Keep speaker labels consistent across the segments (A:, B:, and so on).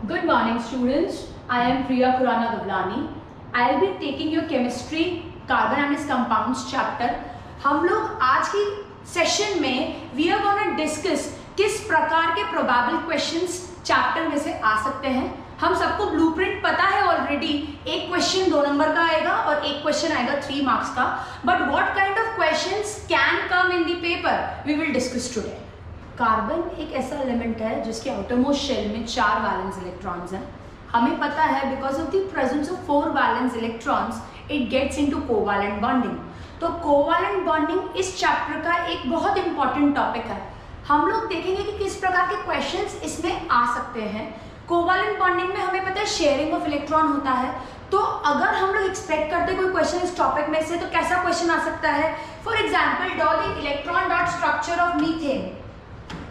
A: Good morning students, I am Priya Khurana Gavlani. I will be taking your chemistry carbon and its compounds chapter. हम लोग आज की session में we are gonna discuss किस प्रकार के probable questions चैप्टर में से आ सकते हैं. हम सबको ब्लूप्रिंट पता है ऑलरेडी. एक क्वेश्चन 2 नंबर का आएगा और एक क्वेश्चन आएगा 3 मार्क्स का. But what kind of questions can come in the paper we will discuss today. Carbon एक ऐसा एलिमेंट है जिसके आउटरमोस्ट शेल में 4 वैलेंस इलेक्ट्रॉन्स हैं. हमें पता है because of the presence of 4 valence electrons it gets into covalent bonding. तो कोवैलेंट बॉन्डिंग इस चैप्टर का एक बहुत इंपॉर्टेंट टॉपिक है. हम लोग देखेंगे कि किस प्रकार के क्वेश्चंस इसमें आ सकते हैं. कोवैलेंट बॉन्डिंग में हमें पता है शेयरिंग ऑफ इलेक्ट्रॉन होता है. तो अगर हम लोग एक्सपेक्ट करते हैं कोई क्वेश्चन इस टॉपिक में से तो कैसा क्वेश्चन आ सकता है. For example draw the electron dot structure of methane.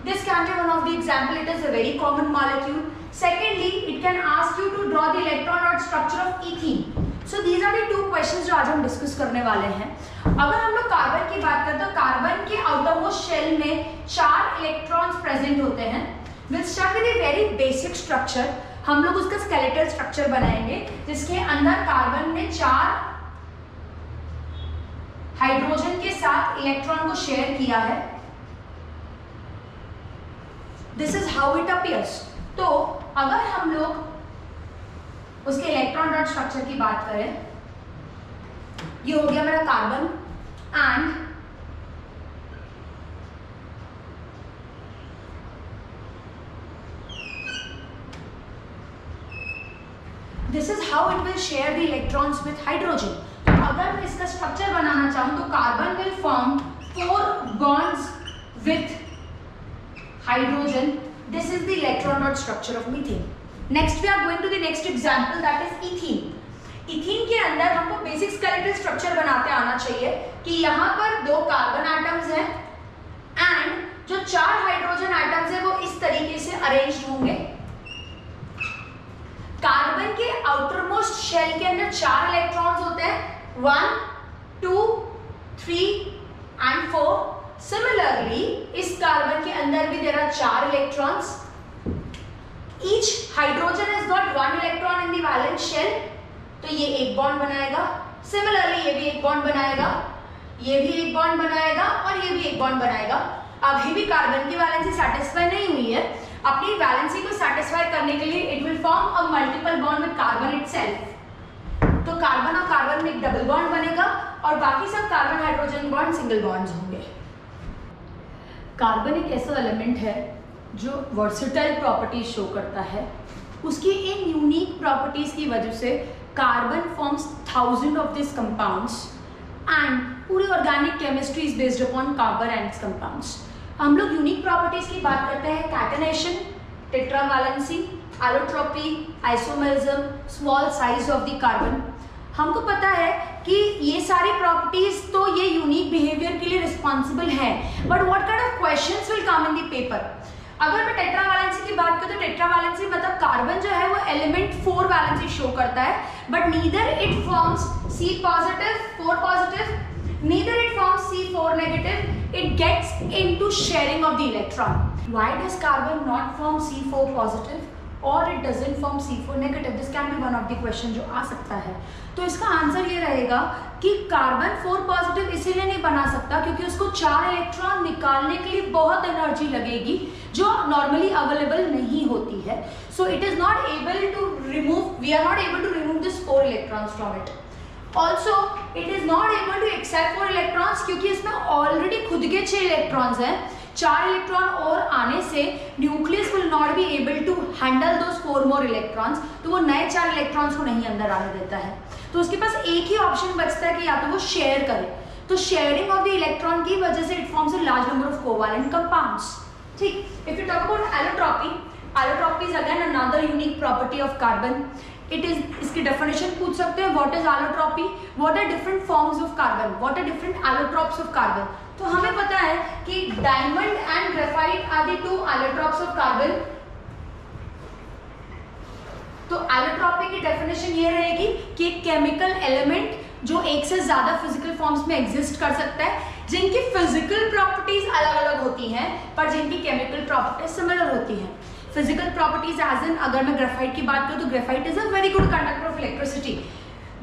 A: This can be one of the example. It is a very common molecule. Secondly, it can ask you to draw the electron dot structure of ethene. So these are the 2 questions जो आज हम discuss करने वाले हैं. अगर हम लोग carbon की बात करें तो कार्बन के आउटरमोस्ट शेल में 4 इलेक्ट्रॉन्स प्रेजेंट होते हैं. We'll start with a very basic structure. हम लोग उसका स्केलेटल स्ट्रक्चर बनाएंगे जिसके अंदर कार्बन ने 4 हाइड्रोजन के साथ इलेक्ट्रॉन को शेयर किया है. This is how it appears. तो अगर हम लोग उसके इलेक्ट्रॉन डॉट स्ट्रक्चर की बात करें, ये हो गया मेरा carbon and this is how it will share the electrons with hydrogen. तो अगर मैं इसका स्ट्रक्चर बनाना चाहूं तो carbon will form 4 bonds with hydrogen. This is the electron dot structure of methane. Next we are going to the next example, that is ethene. ethene के अंदर हमको basic skeletal structure बनाते आना चाहिए कि यहाँ पर 2 कार्बन एटम्स हैं and जो 4 हाइड्रोजन एटम्स हैं वो इस तरीके से अरेंज होंगे. कार्बन के आउटरमोस्ट शेल के अंदर 4 इलेक्ट्रॉन्स होते हैं, 1, 2, 3 and 4. Similarly, इस कार्बन के अंदर भी there are 4 electrons. Each hydrogen has got 1 electron in the valence shell. तो ये एक बॉन्ड बनाएगा. Similarly, ये भी एक बॉन्ड बनाएगा, ये भी एक बॉन्ड बनाएगा और ये भी एक बॉन्ड बनाएगा. अभी भी कार्बन की वैलेंसी सेटिस्फाई नहीं हुई है. अपनी वैलेंसी को सेटिस्फाई करने के लिए it will form a multiple bond with carbon itself. तो कार्बन और कार्बन में एक डबल बॉन्ड बनेगा और बाकी सब carbon hydrogen bond single bonds होंगे. कार्बन एक ऐसा एलिमेंट है जो वर्सेटाइल प्रॉपर्टीज शो करता है. उसकी इन यूनिक प्रॉपर्टीज की वजह से carbon forms 1000 of this compounds and पूरी organic chemistry is based upon carbon and its compounds. हम लोग यूनिक प्रॉपर्टीज की बात करते हैं. Catenation, tetravalency, allotropy, isomerism, small size of the carbon. हमको पता है कि ये सारी प्रॉपर्टीज तो ये यूनिक बिहेवियर के लिए रिस्पॉन्सिबल है. But what kind of questions will come in the paper. अगर मैं टेट्रावैलेंसी की बात करूं तो टेट्रावैलेंसी मतलब कार्बन जो है वो एलिमेंट 4 वैलेंसी शो करता है. But neither it forms C positive 4 positive, neither it forms C4 negative. It gets into sharing of the electron. Why does carbon not form C4 positive or it doesn't form C4 negative. This can be one of the question जो आ सकता है. तो इसका answer ये रहेगा कि carbon 4 positive इसीलिए नहीं बना सकता क्योंकि उसको 4 इलेक्ट्रॉन निकालने के लिए बहुत एनर्जी लगेगी जो नॉर्मली अवेलेबल नहीं होती है. So it is not able to remove, we are not able to remove this 4 electrons from it. Also it is not able to accept 4 electrons क्योंकि इसमें ऑलरेडी खुद के 6 इलेक्ट्रॉन्स हैं. 4 इलेक्ट्रॉन और आने से nucleus will not be able to handle those 4 more electrons. तो वो नए 4 इलेक्ट्रॉन्स को नहीं अंदर आने देता है. तो उसके पास एक ही ऑप्शन बचता है कि या तो वो शेयर करे. तो शेयरिंग ऑफ द इलेक्ट्रॉन की वजह से it forms a large number of covalent compounds. ठीक. If you talk about allotropy, allotropy is again another unique property of carbon. It is, इसकी डेफिनेशन पूछ सकते हैं. What is allotropy, what are different forms of carbon, what are different allotropes of carbon. तो हमें पता है कि diamond and graphite are the 2 allotropes of carbon. तो एलोट्रॉपी की डेफिनेशन ये रहेगी कि एक केमिकल एलिमेंट जो एक से ज्यादा फिजिकल फॉर्म्स में एग्जिस्ट कर सकता है, जिनकी फिजिकल प्रॉपर्टीज अलग अलग होती हैं पर जिनकी केमिकल प्रॉपर्टीज सिमिलर होती हैं. फिजिकल प्रॉपर्टीज एज इन अगर मैं ग्रेफाइट की बात करूँ तो graphite is a very good conductor of electricity,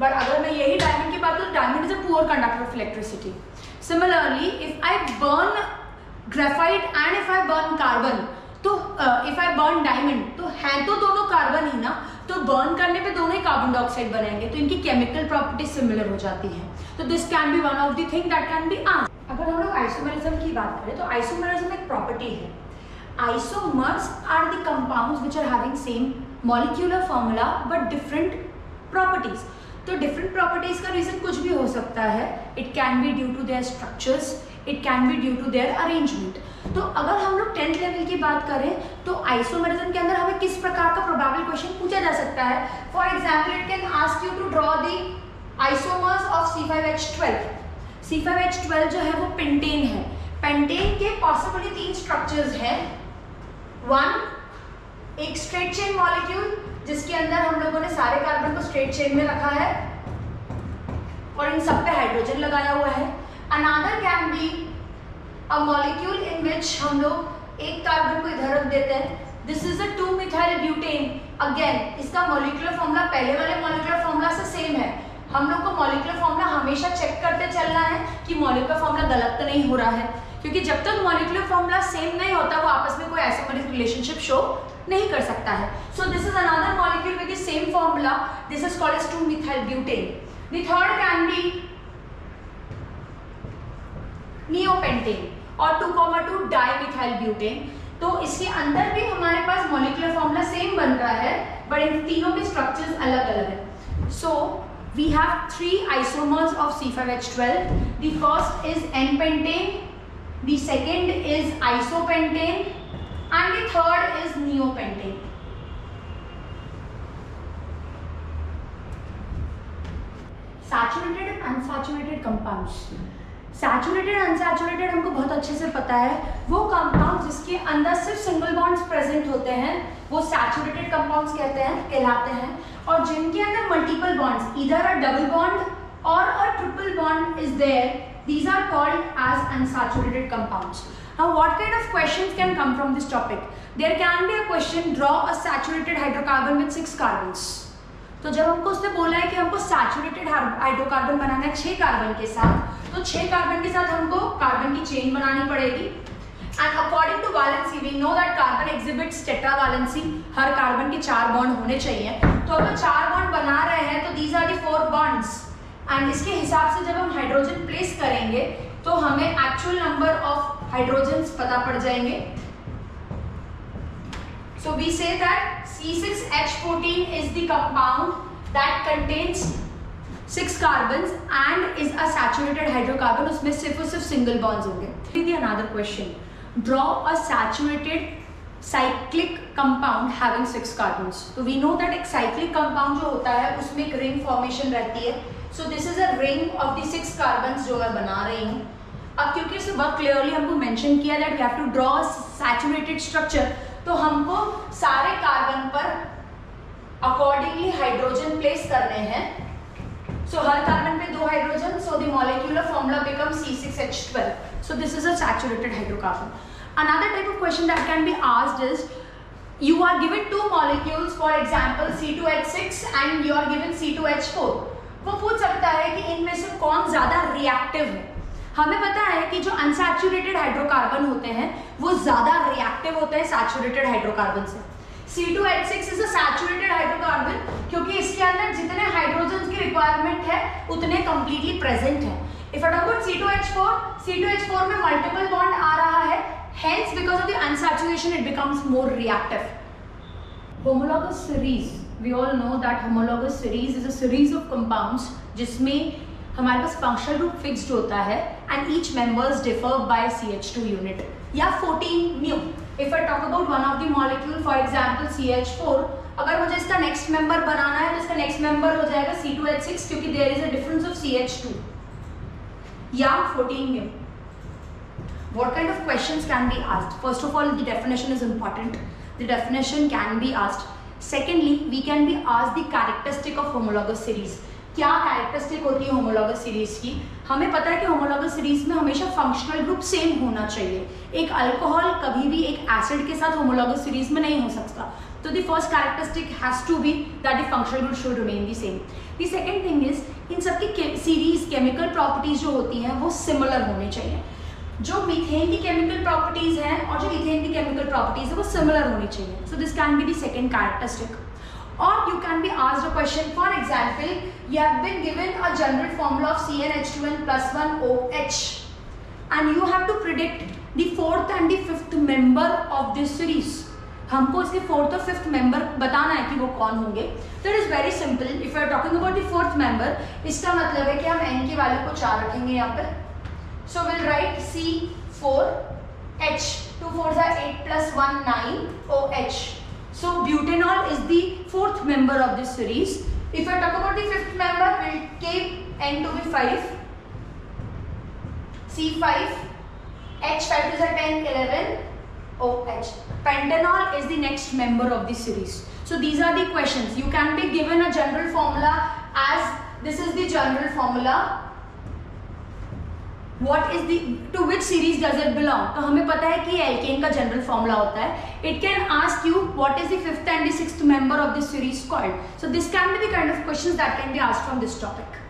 A: but अगर मैं यही डायमंड की बात करूँ diamond is a poor conductor of electricity. Similarly if I burn graphite and if I burn carbon, तो इफ आई बर्न डायमंड, तो है तो दोनों कार्बन ही ना, तो बर्न करने पे दोनों ही कार्बन डाइऑक्साइड बनेंगे, तो इनकी केमिकल प्रॉपर्टीज सिमिलर हो जाती हैं. तो this can be one of the thing that can be asked. अगर हम लोग आइसोमेरिज्म की बात करें तो आइसोमेरिज्म एक प्रॉपर्टी है. Isomers are the compounds which are having same molecular formula but different properties. तो different properties का reason कुछ भी हो सकता है. It can be due to their structures, it can be due to their arrangement. तो अगर हम लोग 10th लेवल की बात करें तो आइसोमेरिज्म के अंदर हमें किस प्रकार का प्रोबेबल क्वेश्चन पूछा जा सकता है. For example it can ask you to draw the isomers of C5H12. C5H12 जो है वो पेंटेन है. पेंटेन के पॉसिबली 3 स्ट्रक्चर्स हैं. वन, एक स्ट्रेट चेन मॉलिक्यूल जिसके अंदर हम लोगों ने सारे कार्बन को स्ट्रेट चेन में रखा है और इन सब पे हाइड्रोजन लगाया हुआ है. Another can be a molecule in which हम लोग एक कार्बन को इधर रख देते हैं. This is a 2-methyl butane. Again इसका मॉलिक्यूलर फॉर्मूला पहले वाले मॉलिक्यूलर फॉर्मूला से सेम है. हम लोग को मॉलिक्यूलर फॉर्मूला हमेशा चेक करते चलना है कि मॉलिक्यूलर फॉर्मूला गलत तो नहीं हो रहा है, क्योंकि जब तक मॉलिक्यूलर फॉर्मूला सेम नहीं होता वो आपस में कोई आइसोमेरिक रिलेशनशिप शो नहीं कर सकता है. So this is another molecule with the same formula. This is called as 2-methyl butane. The third can be neopentane और 2,2 dimethyl butane. तो इसके अंदर भी हमारे पास मॉलिक्यूलर फॉर्मूला सेम बन रहा है बट इन तीनों के स्ट्रक्चर्स अलग अलग है. सो we have 3 isomers of C5H12. The first is N-pentane, the second is isopentane and the third is neopentane. Saturated and unsaturated compounds. Saturated and unsaturated हमको बहुत अच्छे से पता है. वो कंपाउंड जिसके अंदर सिर्फ सिंगल बॉन्ड्स प्रेजेंट होते हैं वो सैचुरेटेड कंपाउंड्स कहलाते हैं. और जिनके अंदर multiple bonds, either a double bond or a triple bond is there, these are called as unsaturated compounds. Now what kind of questions can come from this topic? There can be a question, draw a saturated hydrocarbon with 6 carbons. तो जब हमको उसने बोला है कि हमको saturated hydrocarbon बनाना है 6 carbon के साथ, तो 6 कार्बन के साथ हमको कार्बन की चेन बनानी पड़ेगी. And according to valency we know that carbon exhibits tetravalency. हर कार्बन के 4 बॉन्ड होने चाहिए. तो अगर 4 बॉन्ड बना रहे हैं तो these are the 4 bonds. And इसके हिसाब से जब हम हाइड्रोजन प्लेस करेंगे तो हमें एक्चुअल नंबर ऑफ हाइड्रोजन्स पता पड़ जाएंगे. So we say that C6H14 is the compound that contains 6 carbons and is a saturated hydrocarbon. उसमें सिर्फ और सिर्फ single bonds होंगे. Another question. Draw a saturated cyclic compound having 6 carbons. So we know that एक cyclic compound जो होता है उसमें एक ring formation रहती है. So this is a ring of the 6 carbons जो मैं बना रही हूँ. अब क्योंकि इसमें बहुत क्लियरली हमको मेंशन किया that we have to draw a saturated structure, तो हमको सारे कार्बन पर अकॉर्डिंगली हाइड्रोजन प्लेस करने हैं. सो हर कार्बन पे 2 hydrogen, so the molecular formula becomes C6H12. So this is a saturated hydrocarbon. Another type of question that can be asked is, you are given 2 molecules, for example C2H6 and you are given C2H4. वो पूछ सकता है कि इनमें से कौन ज्यादा reactive है. हमें पता है कि जो अनसैचुरेटेड हाइड्रोकार्बन होते हैं वो ज्यादा रिएक्टिव होते हैं सैचुरेटेड हाइड्रोकार्बन से. C2H6 is a saturated hydrocarbon क्योंकि इसके अंदर जितने हाइड्रोजन की रिक्वायरमेंट है उतने कंप्लीटली प्रेजेंट है. If I talk about C2H4 में मल्टीपल बॉन्ड आ रहा है, hence because of the unsaturation it becomes more reactive. Homologous series, we all know that homologous series is a series of compounds जिसमें हमारे पास functional group fixed होता है and each members differ by CH2 unit या 14 mu. If I talk about one of the molecule for example CH4, अगर मुझे इसका next member बनाना है तो इसका नेक्स्ट मेंबर हो जाएगा C2H6 क्योंकि there is a difference of CH2 या 14 mu. What kind of questions can be asked? First of all, the definition is important. The definition can be asked. Secondly, we can be asked the characteristic of homologous series. क्या characteristic होती है homologous series की? हमें पता है कि homologous series में हमेशा फंक्शनल ग्रुप सेम होना चाहिए। एक अल्कोहल कभी भी एक एसिड के साथ होमोलॉगस सीरीज में नहीं हो सकता। तो the first characteristic has to be that the functional group should remain the same. The second thing is in सबकी सीरीज केमिकल प्रॉपर्टीज जो होती हैं वो सिमिलर होनी चाहिए। जो मीथेन की केमिकल प्रॉपर्टीज हैं और जो इथेन की केमिकल प्रॉपर्टीज है वो सिमिलर होनी चाहिए। So this can be the second characteristic. Or you can be asked a question. For example, you have been given a general formula of CnH2n plus 1OH, and you have to predict the fourth and the fifth member of this series. हमको इसके fourth और fifth member बताना है कि वो कौन होंगे। तो it is very simple. If you are talking about the fourth member, इसका मतलब है कि हम n की वैल्यू को 4 रखेंगे यहाँ पे। So will write C4H, 2 4s are 8 plus 1 9OH. So butanol is the fourth member of this series. If I talk about the fifth member, we'll keep n to be 5. C5, H5 is 10, 11, OH. Pentanol is the next member of the series. So these are the questions. You can be given a general formula as this is the general formula. What is the to which series does it belong? तो हमें पता है कि alkene का general formula होता है। It can ask you what is the fifth and the sixth member of this series called. So this can be the kind of questions that can be asked from this topic.